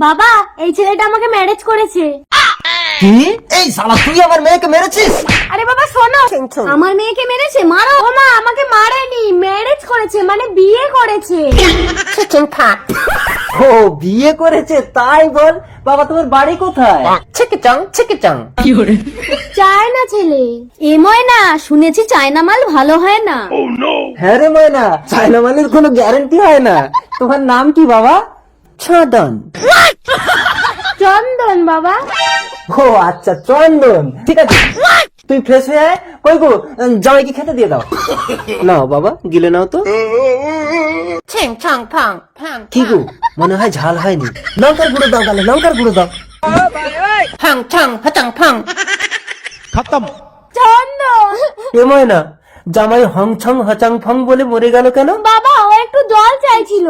বাবা এই ছেলেটা আমাকে ম্যারেজ করেছে। কি? এই শালা তুই আমার মেয়েকে মেরেছিস? আরে বাবা শোনো, আমার মেয়েকে মেরেছে? মারো। ও মা, আমাকে মারেনি, ম্যারেজ করেছে, মানে বিয়ে করেছে। ও বিয়ে করেছে তাই বল। বাবা তোমার বাড়ি কোথায়? ছিকিচং। চায়না ছেলে। এ ময়না, শুনেছি চায়না মাল ভালো হয় না। হ্যাঁ রে ময়না, চায়না মালের কোনো গ্যারান্টি হয় না। তোমার নাম কি বাবা? চন্দন। চন্দন বাবা। ও আচ্ছা চন্দন, ঠিক আছে। তুই ফ্রেশ হয়ে আয়। কই গো, জামাইকে খেতে দিয়ে দাও। নাও বাবা, গিলে নাও তো। কি গো, মনে হয় ঝাল হয়নি। লঙ্কার গুঁড়ো দাও, গালে লঙ্কার গুঁড়ো দাও। खत्म। চন্দন এ ময়না, জামাই হং ছং হচাং ফং বলে মরে গেল কেন? বাবা, ও একটু জল চাইছিল।